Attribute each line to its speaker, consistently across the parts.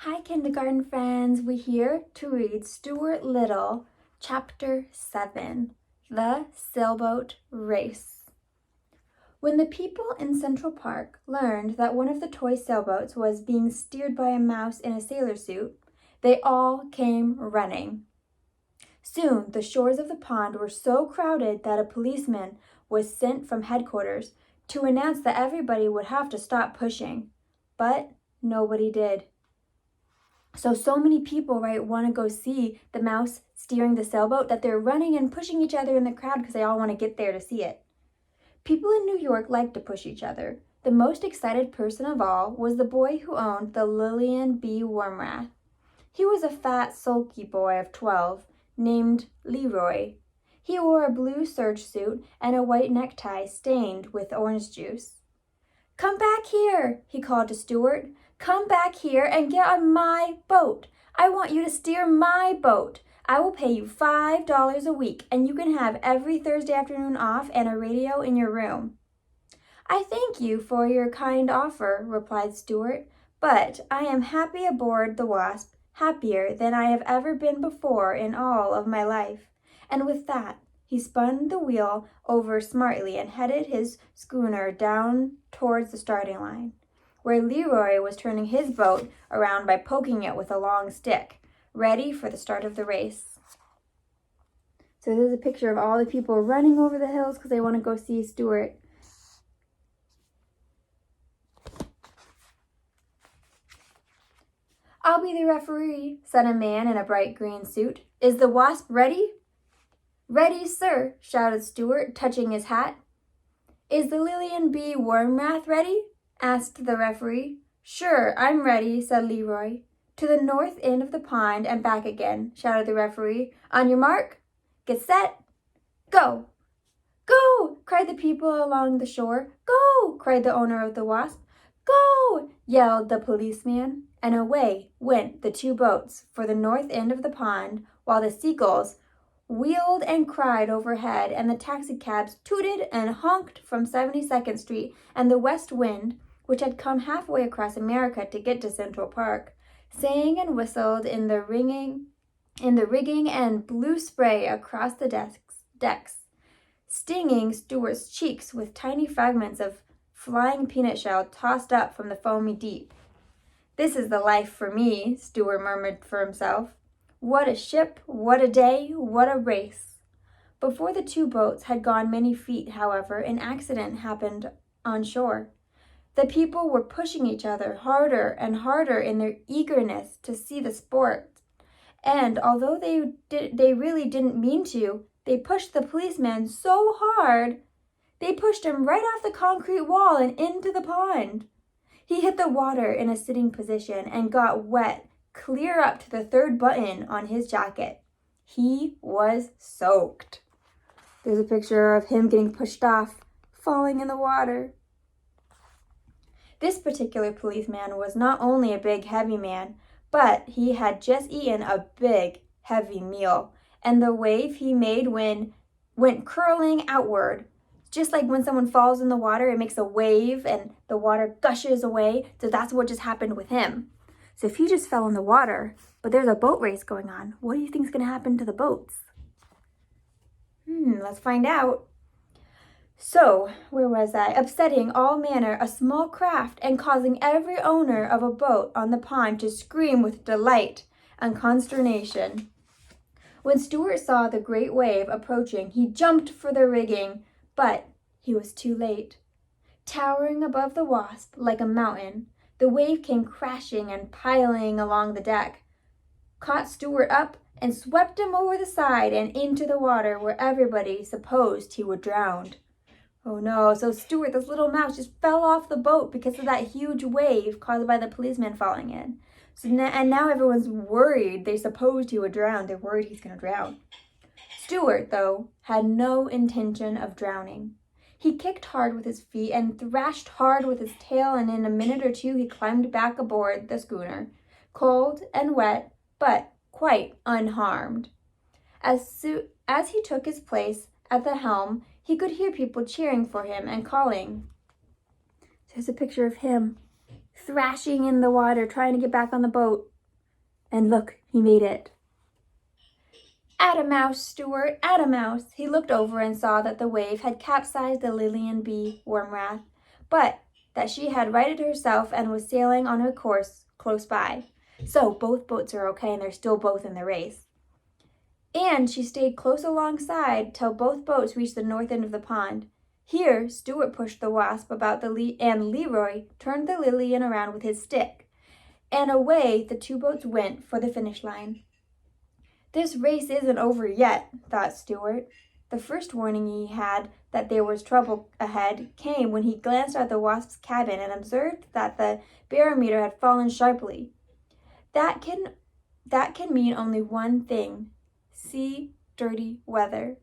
Speaker 1: Hi kindergarten friends, we're here to read Stuart Little, Chapter 7, The Sailboat Race. When the people in Central Park learned that one of the toy sailboats was being steered by a mouse in a sailor suit, they all came running. Soon the shores of the pond were so crowded that a policeman was sent from headquarters to announce that everybody would have to stop pushing. But nobody did. So many people, right, want to go see the mouse steering the sailboat that they're running and pushing each other in the crowd because they all want to get there to see it. People in New York like to push each other. The most excited person of all was the boy who owned the Lillian B. Wormrath. He was a fat, sulky boy of 12 named Leroy. He wore a blue serge suit and a white necktie stained with orange juice. "Come back here," he called to Stuart. "Come back here and get on my boat. I want you to steer my boat. I will pay you $5 a week, and you can have every Thursday afternoon off and a radio in your room." "I thank you for your kind offer," replied Stuart, "but I am happy aboard the Wasp, happier than I have ever been before in all of my life." And with that, he spun the wheel over smartly and headed his schooner down towards the starting line, where Leroy was turning his boat around by poking it with a long stick, ready for the start of the race. So there's a picture of all the people running over the hills because they want to go see Stuart. "I'll be the referee," said a man in a bright green suit. "Is the Wasp ready?" "Ready, sir," shouted Stuart, touching his hat. "Is the Lillian B. Wormrath ready?" asked the referee. "Sure, I'm ready," said Leroy. "To the north end of the pond and back again," shouted the referee. "On your mark, get set, go!" "Go!" cried the people along the shore. "Go!" cried the owner of the Wasp. "Go!" yelled the policeman, and away went the two boats for the north end of the pond, while the seagulls wheeled and cried overhead, and the taxicabs tooted and honked from 72nd Street, and the west wind, which had come halfway across America to get to Central Park, sang and whistled in the rigging and blew spray across the decks, stinging Stuart's cheeks with tiny fragments of flying peanut shell tossed up from the foamy deep. "This is the life for me," Stuart murmured for himself. "What a ship, what a day, what a race." Before the two boats had gone many feet, however, an accident happened on shore. The people were pushing each other harder and harder in their eagerness to see the sport. And although they really didn't mean to, they pushed the policeman so hard, they pushed him right off the concrete wall and into the pond. He hit the water in a sitting position and got wet clear up to the third button on his jacket. He was soaked. There's a picture of him getting pushed off, falling in the water. This particular policeman was not only a big, heavy man, but he had just eaten a big, heavy meal, and the wave he made went curling outward. Just like when someone falls in the water, it makes a wave and the water gushes away. So that's what just happened with him. So if he just fell in the water, but there's a boat race going on, what do you think is going to happen to the boats? Let's find out. So, where was I? Upsetting all manner a small craft and causing every owner of a boat on the pond to scream with delight and consternation. When Stuart saw the great wave approaching, he jumped for the rigging, but he was too late. Towering above the Wasp like a mountain, the wave came crashing and piling along the deck, caught Stuart up, and swept him over the side and into the water where everybody supposed he would drown. Oh no, so Stuart, this little mouse, just fell off the boat because of that huge wave caused by the policeman falling in. Now everyone's worried. They supposed he would drown. They're worried he's going to drown. Stuart, though, had no intention of drowning. He kicked hard with his feet and thrashed hard with his tail, and in a minute or two he climbed back aboard the schooner, cold and wet, but quite unharmed. As he took his place at the helm, he could hear people cheering for him and calling. There's a picture of him thrashing in the water, trying to get back on the boat. And look, he made it. At a mouse, Stuart, at a mouse. He looked over and saw that the wave had capsized the Lillian B. Wormrath, but that she had righted herself and was sailing on her course close by. So both boats are okay and they're still both in the race. And she stayed close alongside till both boats reached the north end of the pond. Here, Stuart pushed the Wasp about and Leroy turned the Lillian around with his stick. And away the two boats went for the finish line. This race isn't over yet, thought Stuart. The first warning he had that there was trouble ahead came when he glanced at the Wasp's cabin and observed that the barometer had fallen sharply. That can mean only one thing: sea dirty weather.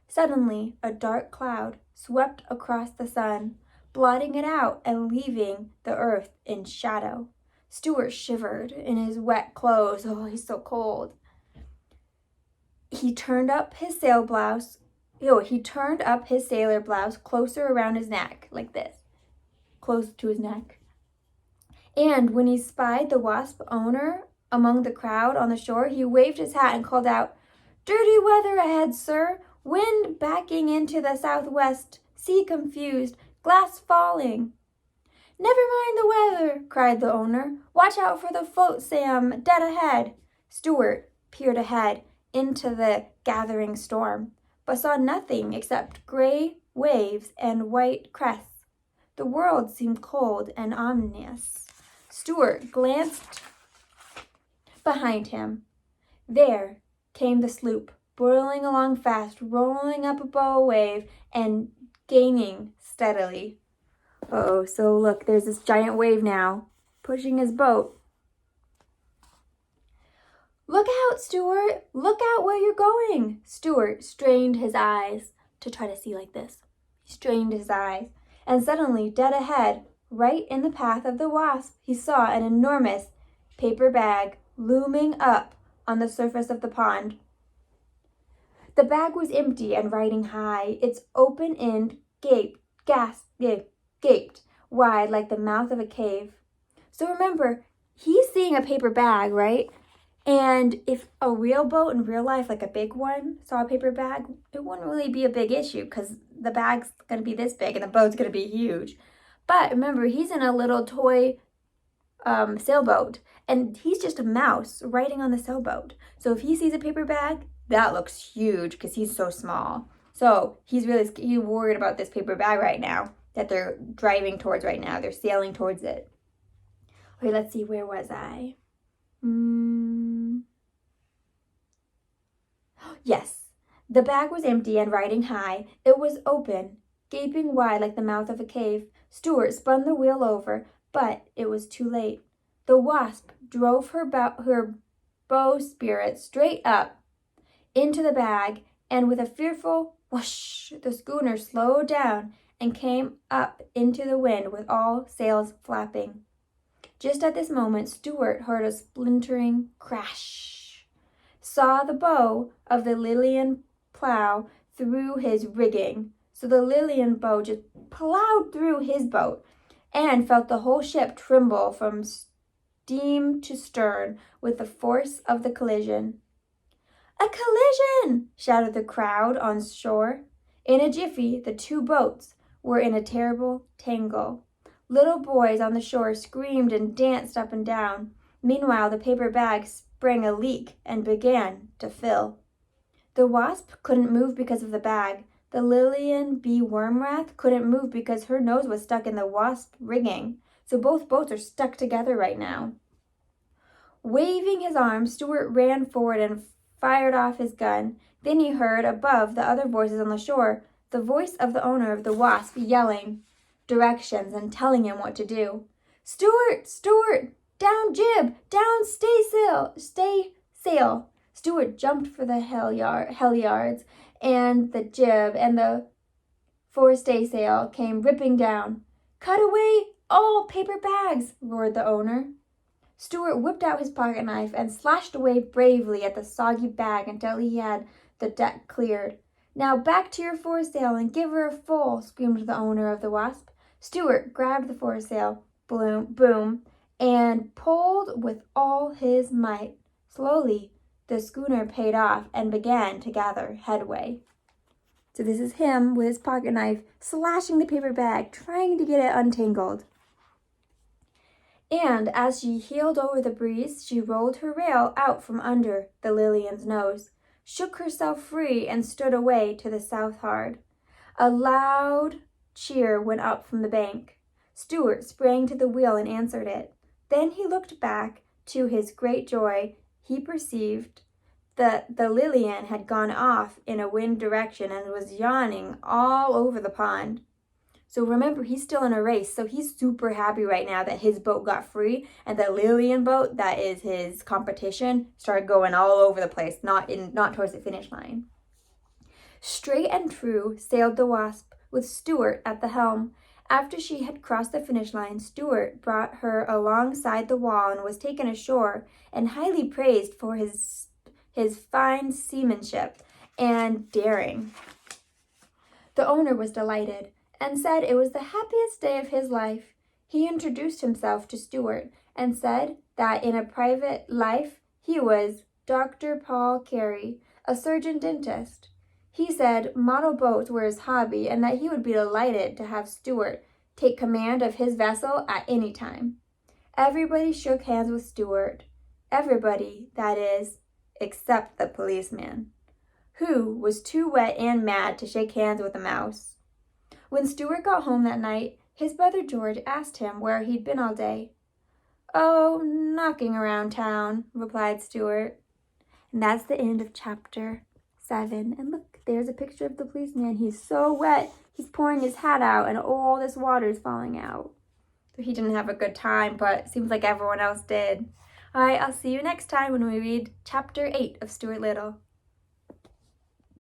Speaker 1: Suddenly, a dark cloud swept across the sun, blotting it out and leaving the earth in shadow. Stuart shivered in his wet clothes. Oh, he's so cold. He turned up his sailor blouse closer around his neck, like this, close to his neck. And when he spied the Wasp owner among the crowd on the shore, he waved his hat and called out, "Dirty weather ahead, sir. Wind backing into the southwest, sea confused, glass falling." "Never mind the weather," cried the owner. "Watch out for the float, Sam, dead ahead." Stuart peered ahead into the gathering storm, but saw nothing except gray waves and white crests. The world seemed cold and ominous. Stuart glanced behind him. There came the sloop, boiling along fast, rolling up a bow wave and gaining steadily. Uh-oh, so look, there's this giant wave now, pushing his boat. "Look out, Stuart! Look out where you're going!" Stuart strained his eyes to try to see like this. He strained his eyes, and suddenly, dead ahead, right in the path of the Wasp, he saw an enormous paper bag looming up on the surface of the pond. The bag was empty and riding high. Its open end gaped wide like the mouth of a cave. So remember, he's seeing a paper bag, right? And if a real boat in real life, like a big one, saw a paper bag, it wouldn't really be a big issue because the bag's going to be this big and the boat's going to be huge. But remember, he's in a little toy sailboat, and he's just a mouse riding on the sailboat. So if he sees a paper bag, that looks huge because he's so small. So he's worried about this paper bag right now that they're driving towards right now. They're sailing towards it. Okay, let's see, where was I? Yes, the bag was empty and riding high. It was open, gaping wide like the mouth of a cave. Stuart spun the wheel over, but it was too late. The Wasp drove her bowsprit straight up into the bag, and with a fearful whoosh, the schooner slowed down and came up into the wind with all sails flapping. Just at this moment, Stuart heard a splintering crash, saw the bow of the Lillian plow through his rigging. So the Lillian bow just plowed through his boat, and felt the whole ship tremble from steam to stern with the force of the collision. "A collision!" shouted the crowd on shore. In a jiffy, the two boats were in a terrible tangle. Little boys on the shore screamed and danced up and down. Meanwhile, the paper bag sprang a leak and began to fill. The Wasp couldn't move because of the bag. The Lillian B. Wormrath couldn't move because her nose was stuck in the Wasp rigging. So both boats are stuck together right now. Waving his arms, Stuart ran forward and fired off his gun. Then he heard above the other voices on the shore the voice of the owner of the Wasp yelling directions and telling him what to do. "Stuart! Stuart! Down jib! Down stay sail!" Stuart jumped for the halyards and the jib, and the forestaysail came ripping down. "Cut away all paper bags!" roared the owner. Stuart whipped out his pocket knife and slashed away bravely at the soggy bag until he had the deck cleared. "Now back to your foresail and give her a full," screamed the owner of the Wasp. Stuart grabbed the foresail, boom and pulled with all his might. Slowly, the schooner paid off and began to gather headway. So this is him with his pocket knife, slashing the paper bag, trying to get it untangled. And as she heeled over the breeze, she rolled her rail out from under the Lillian's nose, shook herself free, and stood away to the south hard. A loud cheer went up from the bank. Stuart sprang to the wheel and answered it. Then he looked back. To his great joy, he perceived that the Lillian had gone off in a wind direction and was yawning all over the pond. So remember, he's still in a race, so he's super happy right now that his boat got free and the Lillian boat, that is his competition, started going all over the place, not towards the finish line. Straight and true sailed the Wasp, with Stuart at the helm. After she had crossed the finish line, Stuart brought her alongside the wall and was taken ashore and highly praised for his fine seamanship and daring. The owner was delighted and said it was the happiest day of his life. He introduced himself to Stuart and said that in a private life he was Dr. Paul Carey, a surgeon dentist. He said model boats were his hobby and that he would be delighted to have Stuart take command of his vessel at any time. Everybody shook hands with Stuart. Everybody, that is, except the policeman, who was too wet and mad to shake hands with a mouse. When Stuart got home that night, his brother George asked him where he'd been all day. "Oh, knocking around town," replied Stuart. And that's the end of chapter 7. And look, there's a picture of the policeman. He's so wet, he's pouring his hat out and all this water is falling out. So he didn't have a good time, but it seems like everyone else did. All right, I'll see you next time when we read chapter 8 of Stuart Little.